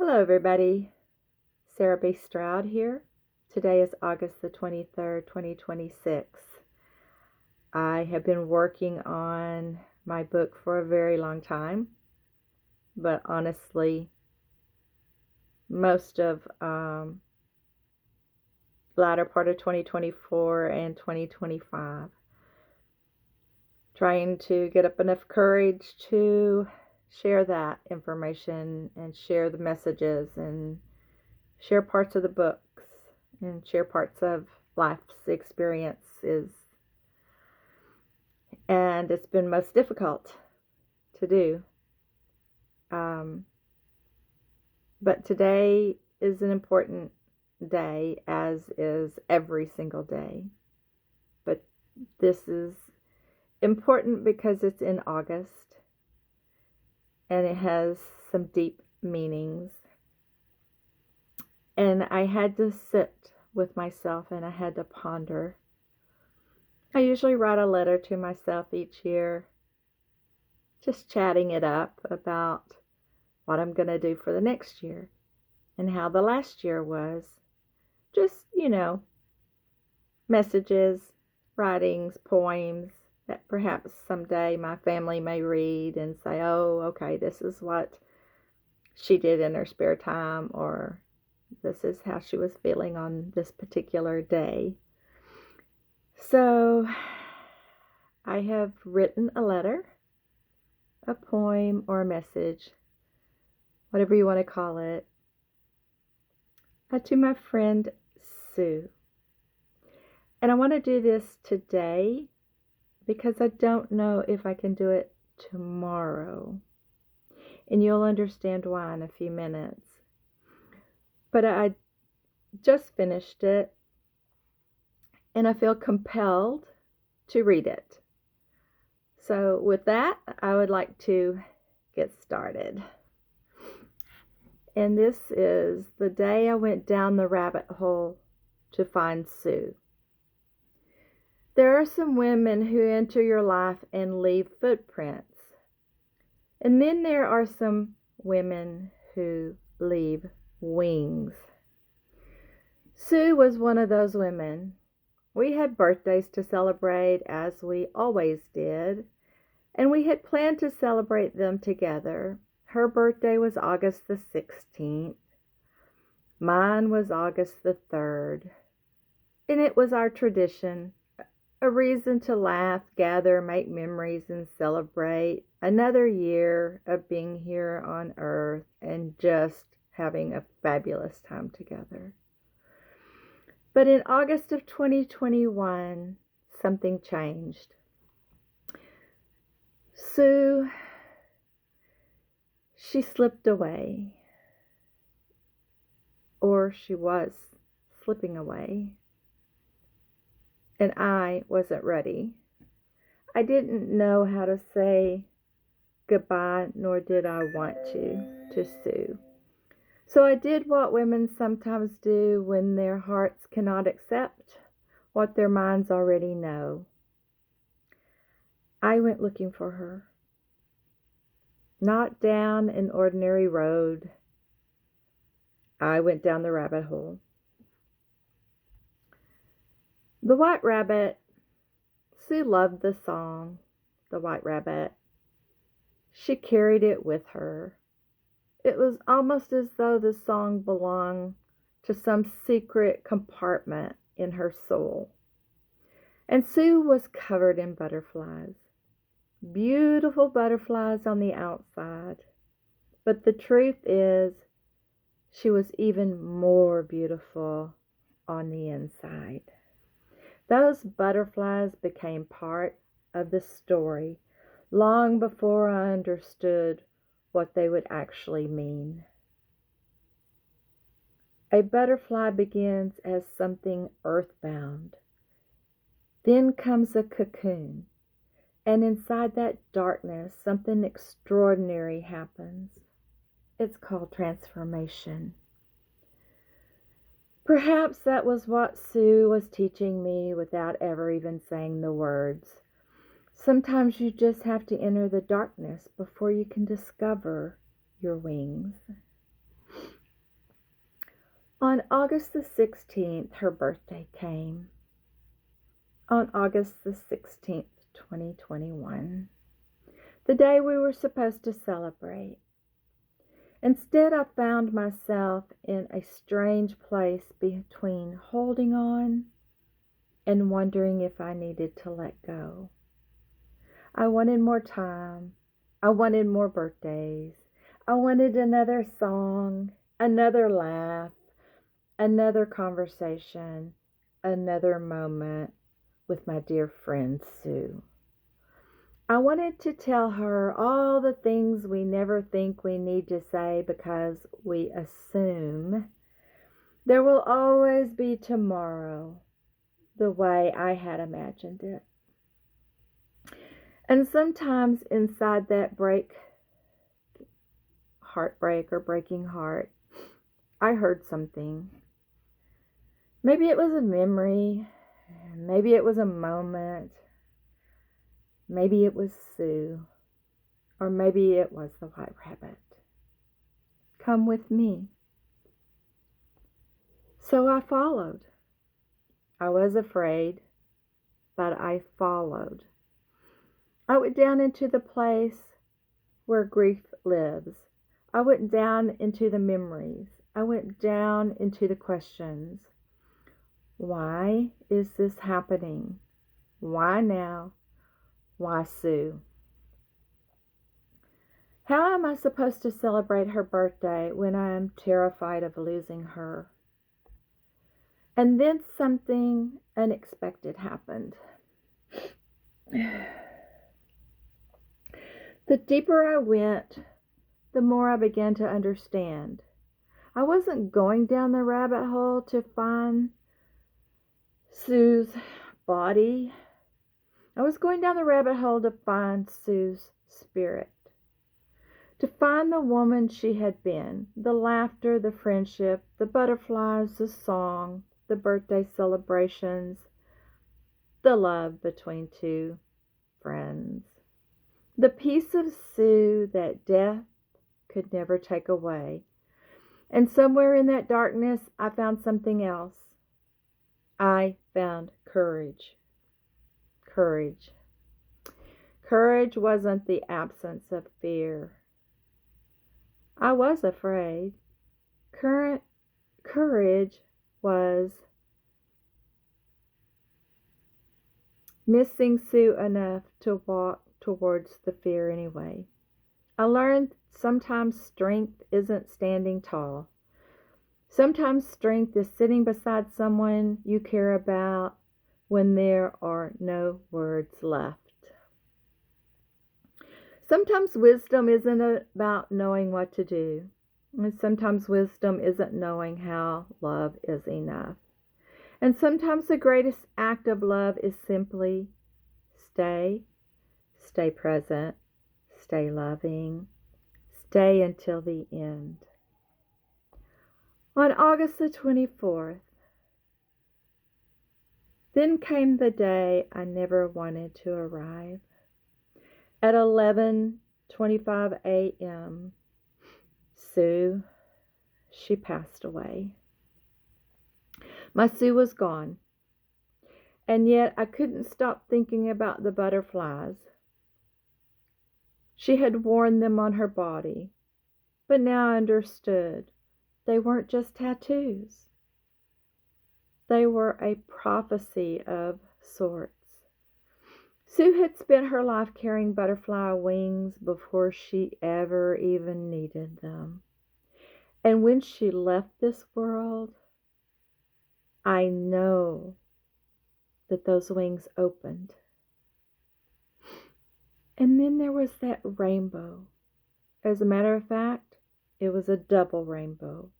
Hello, everybody. Sarah B. Stroud here. Today is August the 23rd, 2026. I have been working on my book for a very long time, but honestly, most of latter part of 2024 and 2025, trying to get up enough courage to share that information and share the messages and share parts of the books and share parts of life's experiences. And it's been most difficult to do. But today is an important day, as is every single day. But this is important because it's in August and it has some deep meanings. And I had to sit with myself and I had to ponder. I usually write a letter to myself each year, just chatting it up about what I'm going to do for the next year and how the last year was. Just, messages, writings, poems that perhaps someday my family may read and say, oh, okay, this is what she did in her spare time, or this is how she was feeling on this particular day. So I have written a letter, a poem, or a message, whatever you want to call it, to my friend Sue. And I want to do this today because I don't know if I can do it tomorrow. And you'll understand why in a few minutes. But I just finished it and I feel compelled to read it. So with that, I would like to get started. And this is the day I went down the rabbit hole to find Sue. There are some women who enter your life and leave footprints. And then there are some women who leave wings. Sue was one of those women. We had birthdays to celebrate, as we always did, and we had planned to celebrate them together. Her birthday was August the 16th. Mine was August the 3rd. And it was our tradition, a reason to laugh, gather, make memories, and celebrate another year of being here on earth and just having a fabulous time together. But in August of 2021, something changed. Sue, she slipped away, or she was slipping away, and I wasn't ready. I didn't know how to say goodbye, nor did I want to Sue. So I did what women sometimes do when their hearts cannot accept what their minds already know. I went looking for her. Not down an ordinary road. I went down the rabbit hole. The White Rabbit. Sue loved the song, The White Rabbit. She carried it with her. It was almost as though the song belonged to some secret compartment in her soul. And Sue was covered in butterflies. Beautiful butterflies on the outside. But the truth is, she was even more beautiful on the inside. Those butterflies became part of the story long before I understood what they would actually mean. A butterfly begins as something earthbound. Then comes a cocoon, and inside that darkness, something extraordinary happens. It's called transformation. Perhaps that was what Sue was teaching me without ever even saying the words. Sometimes you just have to enter the darkness before you can discover your wings. On August the 16th, her birthday came. On August the 16th, 2021, the day we were supposed to celebrate. Instead, I found myself in a strange place between holding on and wondering if I needed to let go. I wanted more time. I wanted more birthdays. I wanted another song, another laugh, another conversation, another moment with my dear friend Sue. I wanted to tell her all the things we never think we need to say because we assume there will always be tomorrow the way I had imagined it. And sometimes inside that heartbreak or breaking heart, I heard something. Maybe it was a memory, maybe it was a moment, maybe it was Sue, or maybe it was the white rabbit. Come with me. So I followed. I was afraid, but I followed. I went down into the place where grief lives. I went down into the memories. I went down into the questions. Why is this happening? Why now? Why Sue? How am I supposed to celebrate her birthday when I am terrified of losing her? And then something unexpected happened. The deeper I went, the more I began to understand. I wasn't going down the rabbit hole to find Sue's body. I was going down the rabbit hole to find Sue's spirit. To find the woman she had been, the laughter, the friendship, the butterflies, the song, the birthday celebrations, the love between two friends. The piece of Sue that death could never take away. And somewhere in that darkness, I found something else. I found courage. Courage. Courage wasn't the absence of fear. I was afraid. Courage was missing Sue enough to walk towards the fear anyway. I learned sometimes strength isn't standing tall. Sometimes strength is sitting beside someone you care about when there are no words left. Sometimes wisdom isn't about knowing what to do. And sometimes wisdom isn't knowing how love is enough. And sometimes the greatest act of love is simply stay present, stay loving, stay until the end. On August the 24th, then came the day I never wanted to arrive. At 11:25 a.m., Sue, she passed away. My Sue was gone, and yet I couldn't stop thinking about the butterflies. She had worn them on her body, but now I understood they weren't just tattoos. They were a prophecy of sorts. Sue had spent her life carrying butterfly wings before she ever even needed them. And when she left this world, I know that those wings opened. And then there was that rainbow. As a matter of fact, it was a double rainbow.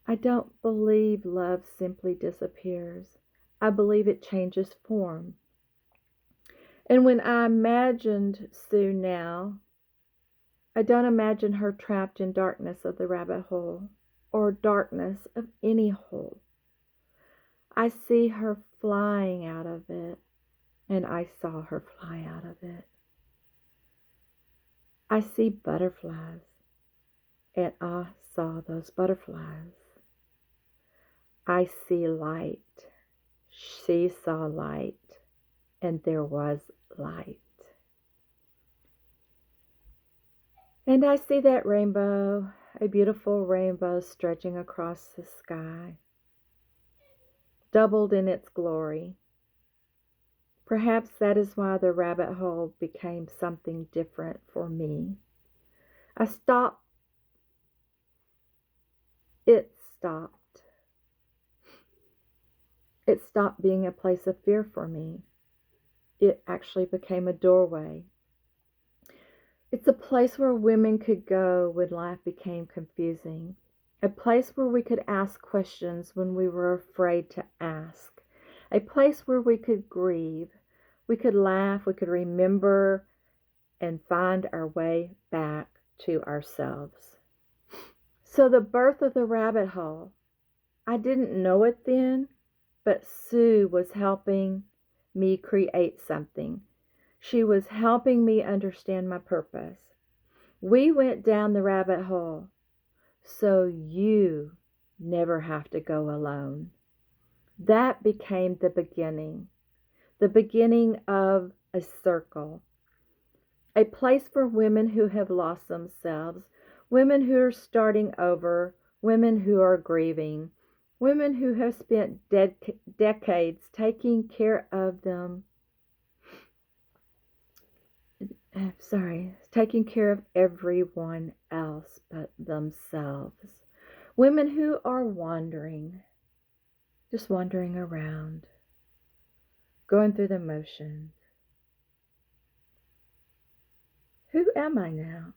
I don't believe love simply disappears. I believe it changes form. And when I imagined Sue now, I don't imagine her trapped in darkness of the rabbit hole or darkness of any hole. I see her flying out of it, and I saw her fly out of it. I see butterflies. and I saw those butterflies. I see light. She saw light, and there was light. And I see that rainbow, a beautiful rainbow stretching across the sky, doubled in its glory. Perhaps that is why the rabbit hole became something different for me. I stopped. It stopped. It stopped being a place of fear for me. It actually became a doorway. It's a place where women could go when life became confusing. A place where we could ask questions when we were afraid to ask. A place where we could grieve. We could laugh, we could remember, and find our way back to ourselves. So the birth of the rabbit hole, I didn't know it then, but Sue was helping me create something. She was helping me understand my purpose. We went down the rabbit hole so you never have to go alone. That became the beginning of a circle, a place for women who have lost themselves, women who are starting over, women who are grieving, women who have spent decades taking care of taking care of everyone else but themselves. Women who are wandering, just wandering around, going through the motions. Who am I now?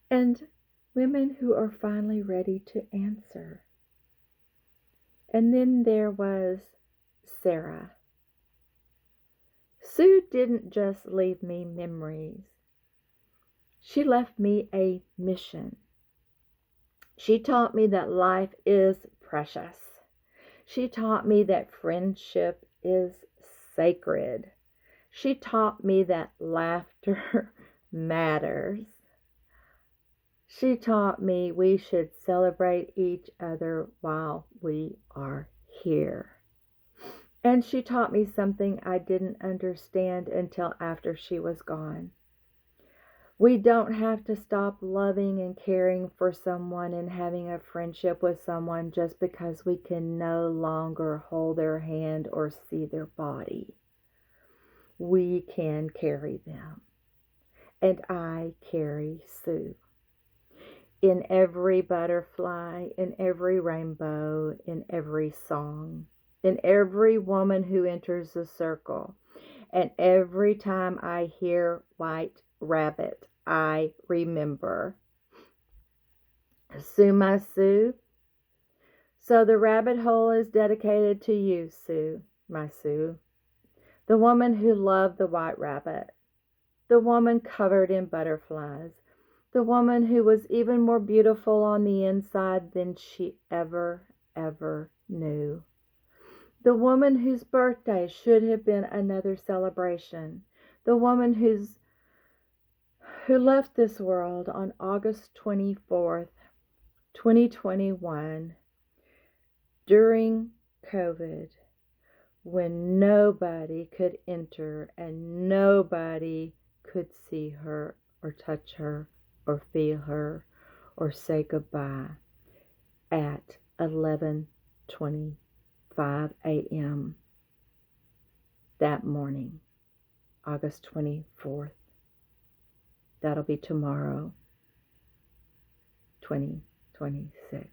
And women who are finally ready to answer. And then there was Sarah. Sue didn't just leave me memories. She left me a mission. She taught me that life is precious. She taught me that friendship is sacred. She taught me that laughter matters. She taught me we should celebrate each other while we are here. And she taught me something I didn't understand until after she was gone. We don't have to stop loving and caring for someone and having a friendship with someone just because we can no longer hold their hand or see their body. We can carry them. And I carry Sue. In every butterfly, in every rainbow, in every song, in every woman who enters the circle, and every time I hear White Rabbit, I remember. Sue, my Sue. So the rabbit hole is dedicated to you, Sue, my Sue. The woman who loved the white rabbit. The woman covered in butterflies. The woman who was even more beautiful on the inside than she ever knew. The woman whose birthday should have been another celebration. The woman who left this world on August 24th, 2021, during COVID, when nobody could enter and nobody could see her or touch her or feel her or say goodbye at 11:25 a.m. that morning, August 24th. That'll be tomorrow, 2026.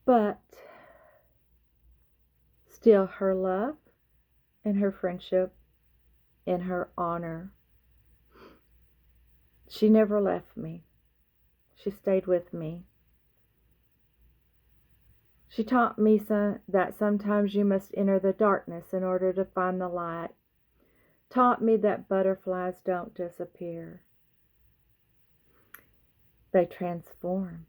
But still, her love and her friendship and her honor, she never left me. She stayed with me. She taught me that sometimes you must enter the darkness in order to find the light. Taught me that butterflies don't disappear. They transform.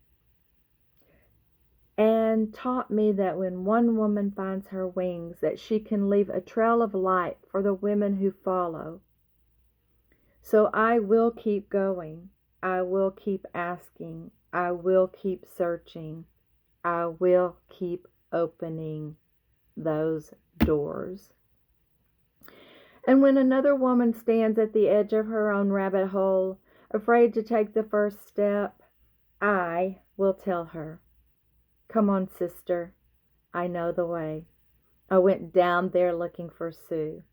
And taught me that when one woman finds her wings, that she can leave a trail of light for the women who follow. So I will keep going. I will keep asking. I will keep searching. I will keep opening those doors. And when another woman stands at the edge of her own rabbit hole, afraid to take the first step, I will tell her, "Come on, sister. I know the way. I went down there looking for Sue.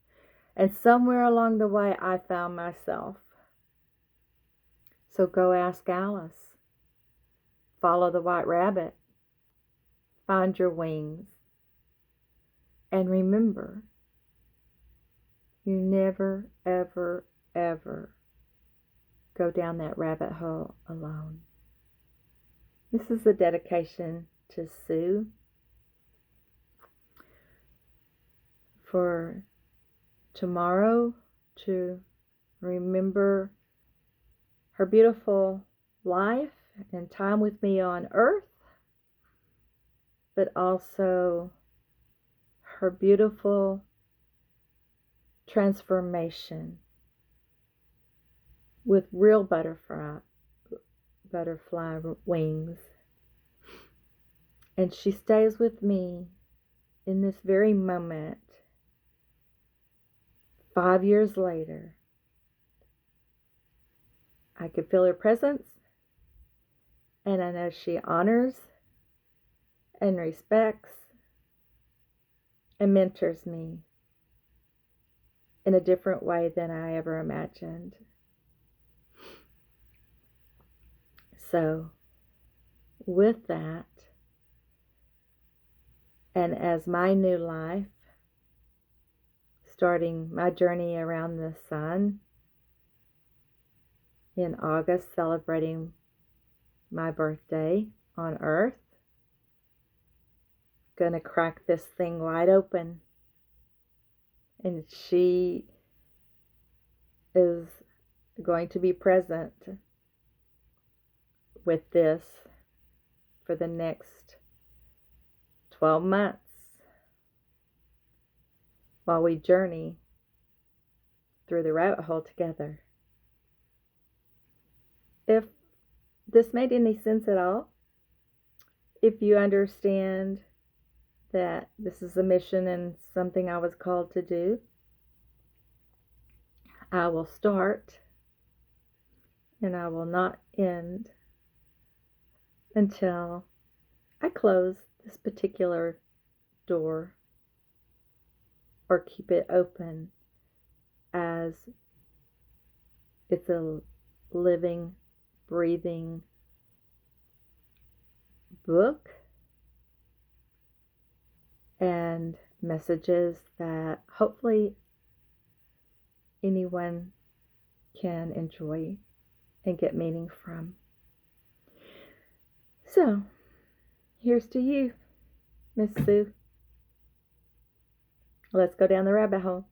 And somewhere along the way, I found myself. So go ask Alice. Follow the white rabbit. Find your wings. And remember, you never, ever, ever go down that rabbit hole alone." This is a dedication to Sue for tomorrow, to remember her beautiful life and time with me on earth, but also her beautiful transformation with real butterfly wings. And she stays with me in this very moment, 5 years later. I can feel her presence, and I know she honors and respects and mentors me in a different way than I ever imagined. So, with that, and as my new life, starting my journey around the sun in August, celebrating my birthday on Earth, gonna crack this thing wide open. And she is going to be present with this for the next 12 months while we journey through the rabbit hole together. If this made any sense at all, if you understand that this is a mission and something I was called to do, I will start and I will not end until I close this particular door or keep it open as it's a living, breathing book and messages that hopefully anyone can enjoy and get meaning from. So, here's to you, Miss Sue. Let's go down the rabbit hole.